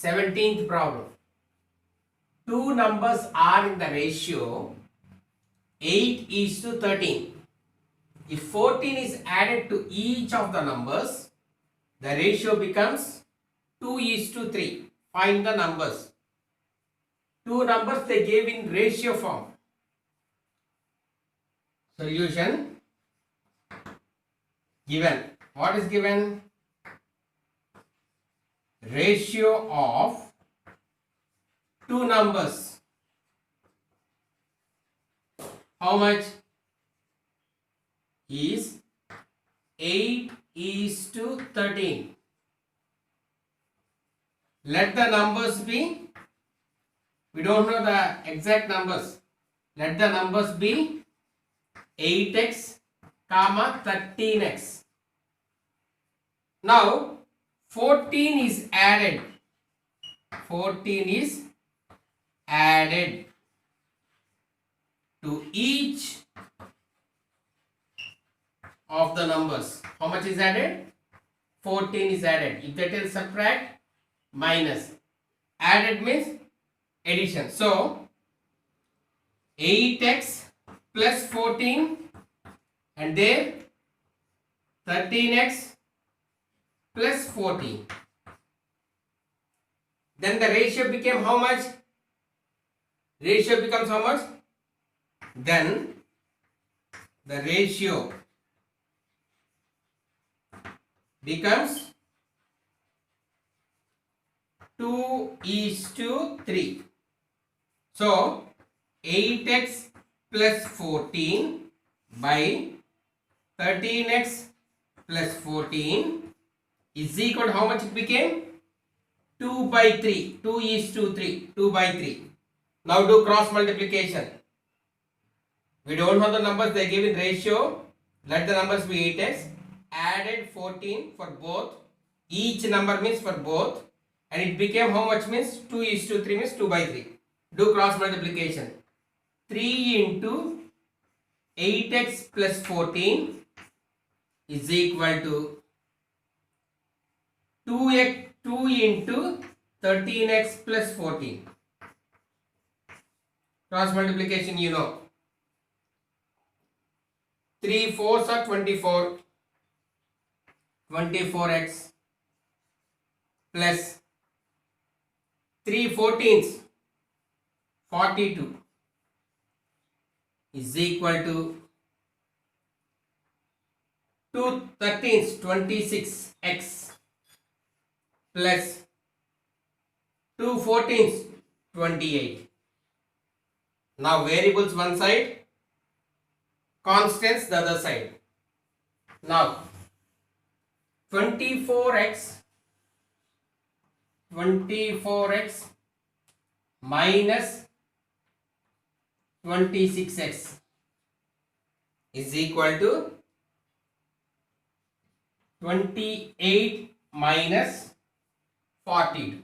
17th problem. Two numbers are in the ratio 8:13. If 14 is added to each of the numbers, the ratio becomes 2:3. Find the numbers. Two numbers they gave in ratio form. Solution given. What is given? Ratio of two numbers. How much? Is 8:13. Let the numbers be, we don't know the exact numbers. Let the numbers be 8x, 13x. Now 14 is added. 14 is added to each of the numbers. How much is added? 14 is added. If that is subtract, minus. Added means addition. So 8x plus 14 and there 13x plus 14. Then the ratio became how much? Ratio becomes how much? Then the ratio becomes 2:3. So 8x plus 14 by 13x plus 14 is equal to how much it became? 2/3. 2:3. 2/3. Now do cross multiplication. We don't know the numbers they give in ratio. Let the numbers be 8x. Added 14 for both. Each number means for both. And it became how much means? 2:3 means 2/3. Do cross multiplication. 3 into 8x plus 14 is equal to 2 into 13x plus 14. Cross multiplication you know. 3 4s are 24. 24x plus 3 14s 42 is equal to 2 13s 26x plus 2 14s 28. Now variables one side, constants the other side. Now 24x minus 26x is equal to 28 minus 42.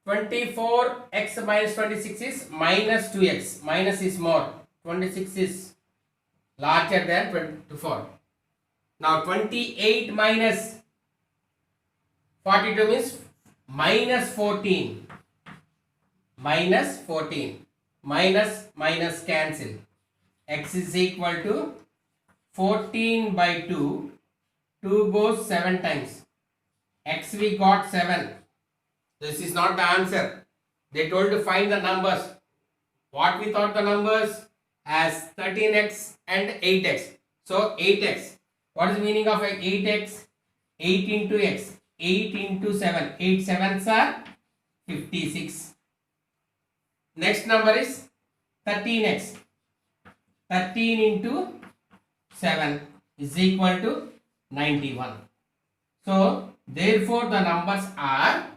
24x minus 26 is minus 2x. Minus is more. 26 is larger than 24. Now 28 minus 42 means minus 14. Minus 14. Minus cancel. X is equal to 14/2. 2 goes 7 times. X we got 7. This is not the answer. They told to find the numbers. What we thought the numbers? As 13x and 8x. So 8x. What is the meaning of 8x? 8 into x. 8 into 7. 8 7s are 56. Next number is 13x. 13 into 7 is equal to 91. So therefore the numbers are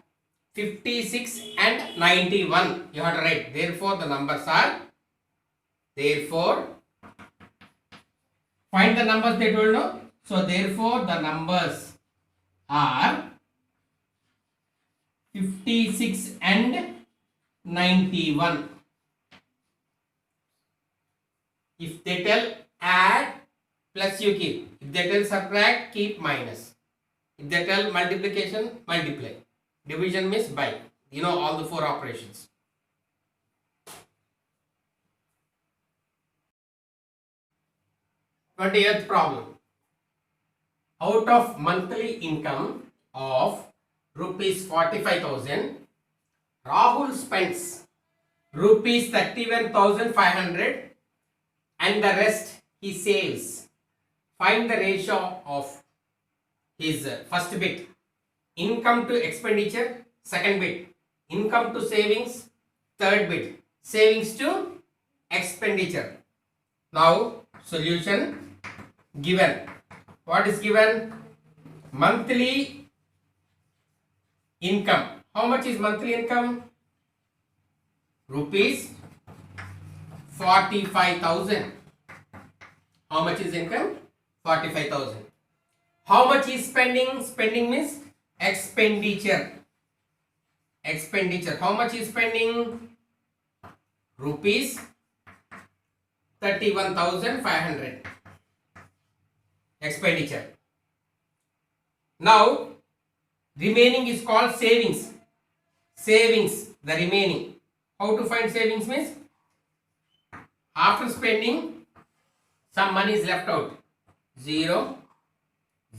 56 and 91. You have to write. Therefore the numbers are. Therefore find the numbers they told no. So therefore the numbers are 56 and 91. If they tell add, plus you keep. If they tell subtract, keep minus. If they tell multiplication, multiply. Division means by. You know all the four operations. Twentieth problem. Out of monthly income of rupees 45,000, Rahul spends rupees 31,500 and the rest he saves. Find the ratio of his first bit, income to expenditure, second bit, income to savings, third bit, savings to expenditure. Now solution given. What is given? Monthly income. How much is monthly income? Rupees 45,000. How much is income? 45,000. How much is spending? Spending means expenditure. Expenditure. How much is spending? Rupees 31,500. Expenditure. Now remaining is called savings. Savings, the remaining. How to find savings means after spending some money is left out. 0,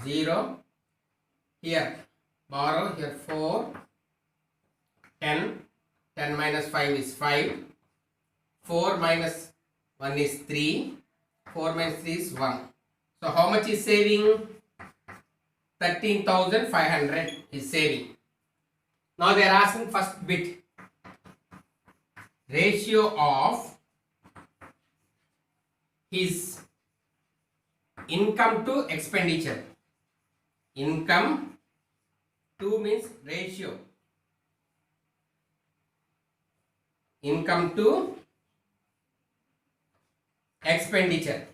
0, here borrow, here 4, 10, 10 minus 5 is 5, 4 minus 1 is 3, 4 minus 3 is 1. So how much is saving? 13,500 is saving. Now they are asking first bit. Ratio of his income to expenditure. Income to means ratio. Income to expenditure.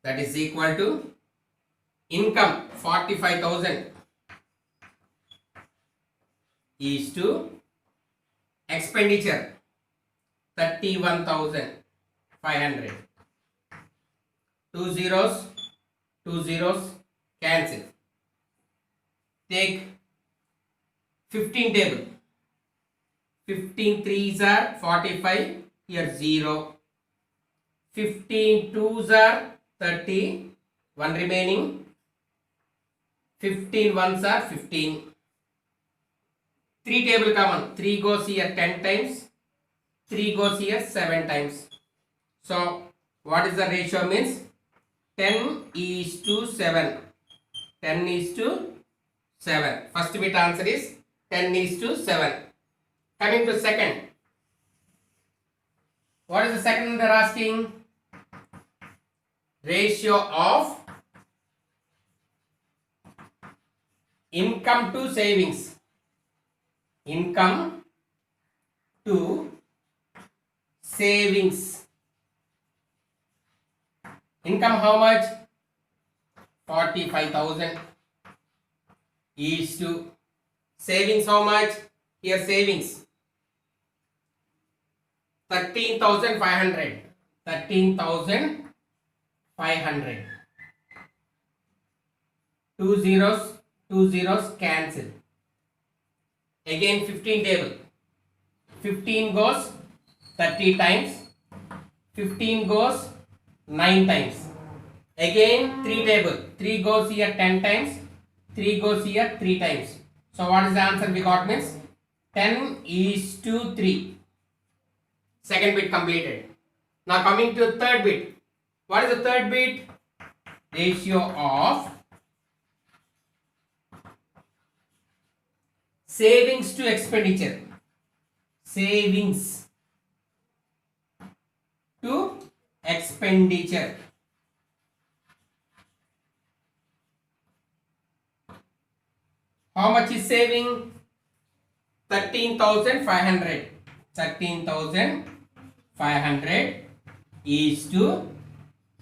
That is equal to income 45,000 is to expenditure 31,500. Two zeros cancel. Take 15 table. 15 threes are 45. Here 0. 15 twos are 30. One remaining. 15 ones are 15. 3 table common. 3 goes here 10 times. 3 goes here 7 times. So what is the ratio means? 10 is to 7. 10 is to 7. First bit answer is 10 is to 7. Coming to second. What is the second they are asking? Ratio of income to savings. Income to savings. Income how much? 45,000 is to savings how much? Here savings 13,500. 13,500. Two zeros cancel. Again 15 table. 15 goes 30 times. 15 goes 9 times. Again 3 table. 3 goes here 10 times. 3 goes here 3 times. So what is the answer we got means 10 is to 3. Second bit completed. Now coming to third bit. What is the third bit? Ratio of savings to expenditure. Savings to expenditure. How much is saving? 13,500. 13,500 is to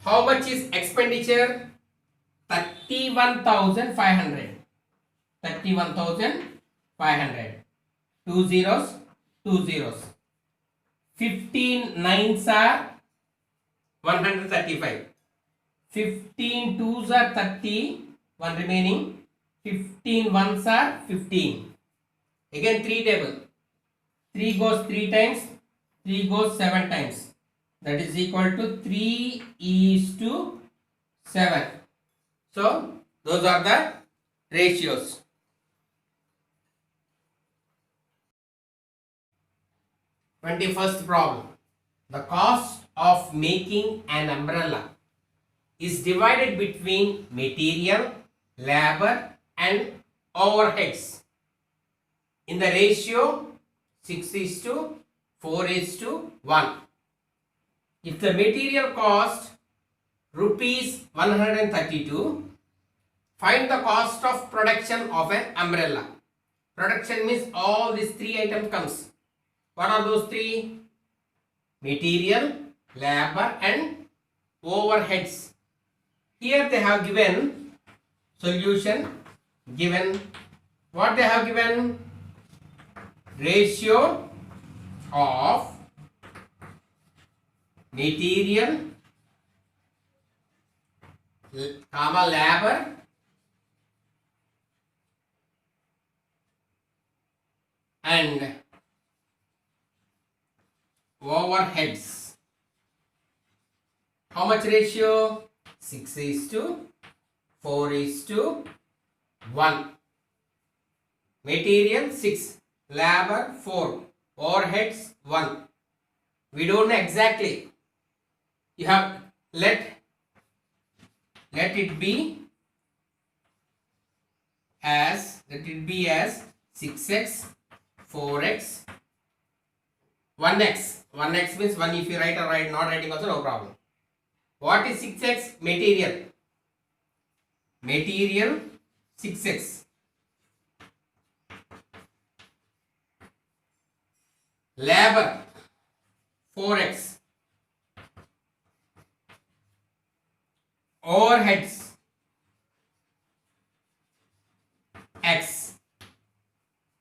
how much is expenditure? 31,500. 31,500. Two zeros. 15 nines are 135. 15 twos are 30, one remaining. 15 ones are 15. Again 3 table. 3 goes 3 times, 3 goes 7 times. That is equal to 3 is to 7. So those are the ratios. 21st problem. The cost of making an umbrella is divided between material, labor and overheads in the ratio 6 is to 4 is to 1. If the material cost rupees 132, find the cost of production of an umbrella. Production means all these 3 items comes. What are those 3? Material, labor and overheads. Here they have given solution, given what they have given, ratio of material, labor and overheads. How much ratio? 6 is to 4 is to 1. Material 6, labor 4, overheads 1. We don't know exactly. You have let it be as 6x, 4x, 1x. 1x means 1 if you write or write not writing also no problem. What is 6x? Material. Material 6x. Labor 4x. Overheads x.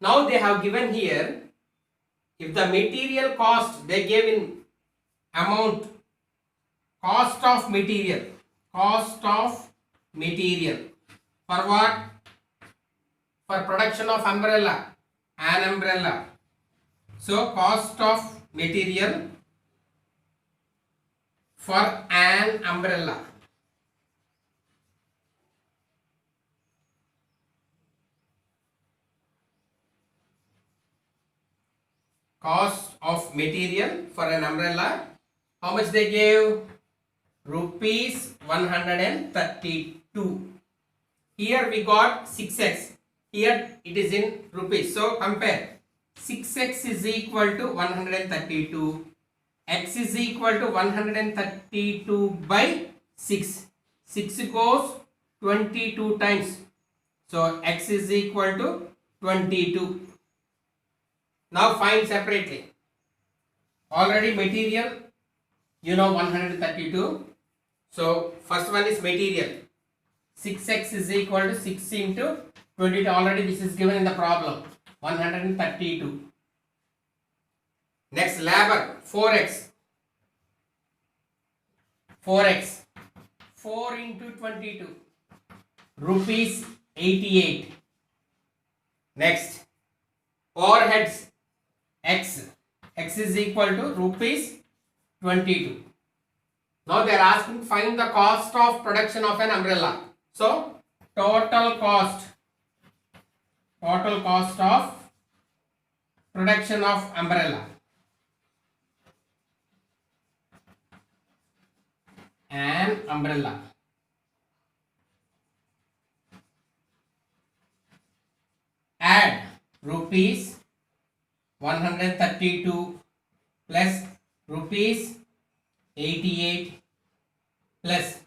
Now they have given here, if the material cost they gave in amount, cost of material for what? For production of umbrella, an umbrella. So cost of material for an umbrella. Cost of material for an umbrella. How much they gave? Rupees 132. Here we got 6x. Here it is in rupees. So compare. 6x is equal to 132. X is equal to 132 by 6. 6 goes 22 times. So x is equal to 22. Now find separately. Already material, you know 132. So first one is material. 6x is equal to 6 into 22. Already this is given in the problem. 132. Next labor 4x. 4x. 4 into 22. Rupees 88. Next overheads x. X is equal to rupees 22. Now they are asking find the cost of production of an umbrella. So total cost of production of umbrella. An umbrella. Add rupees 132 plus rupees 88 plus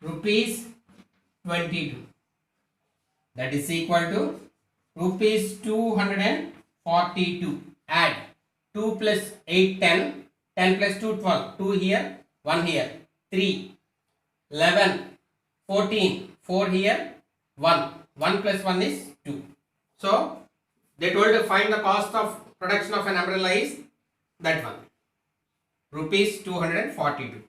rupees 22. That is equal to rupees 242. Add 2 plus 8 10. 10 plus 2 12. 2 here, 1 here. 3 11 14. 4 here, 1. 1 plus 1 is 2. So they told to find the cost of production of an umbrella is that one. Rupees 242.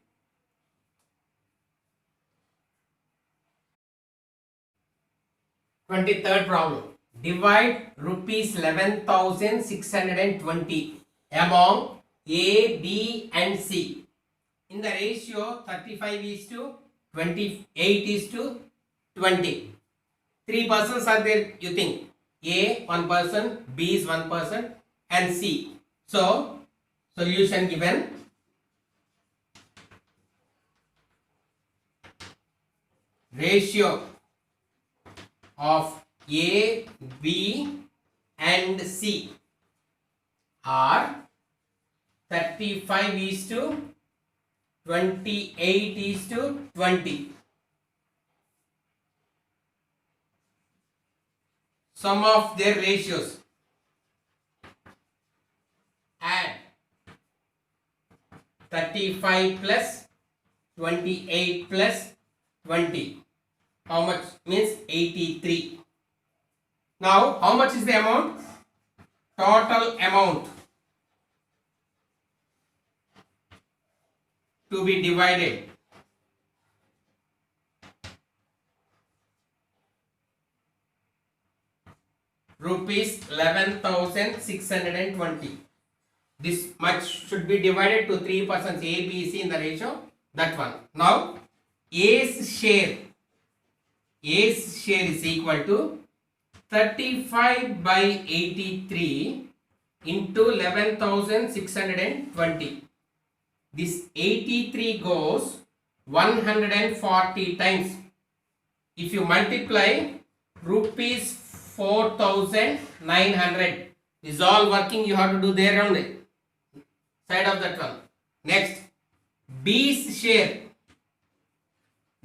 23rd problem. Divide rupees 11,620 among A, B and C in the ratio 35 is to 28 is to 20. 3 persons are there, you think. A, 1 person, B is 1 person and C. So, solution given. Ratio of A, B and C are 35 is to 28 is to 20. Sum of their ratios. Add 35 plus 28 plus 20. How much? Means 83. Now, how much is the amount? Total amount to be divided. Rupees 11,620. This much should be divided to 3 persons A, B, C in the ratio. That one. Now, A's share is equal to 35 by 83 into 11,620. This 83 goes 140 times. If you multiply rupees 4,900, is all working, you have to do there on the side of that one. Next, B's share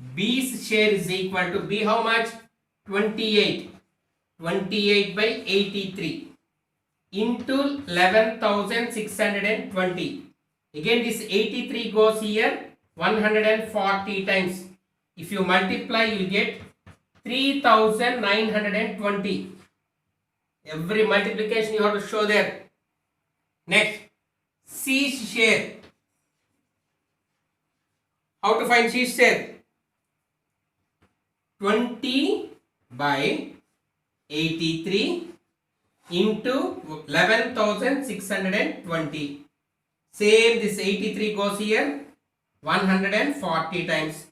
is equal to B how much? 28 by 83 into 11,620. Again this 83 goes here 140 times. If you multiply, you will get 3,920. Every multiplication you have to show there. Next, C's share. How to find C's share? 20 by 83 into 11,620. Same, this 83 goes here 140 times.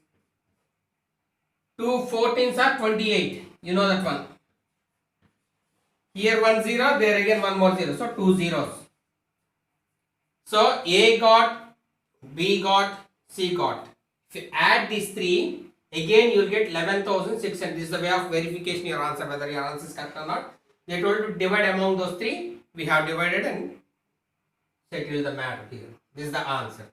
2 14s are 28. You know that one. Here 1 0, there again 1 more 0. So 2 zeros. So A got, B got, C got. If you add these 3, again you will get 11,600. This is the way of verification your answer, whether your answer is correct or not. They told to divide among those 3. We have divided and settled the matter here. This is the answer.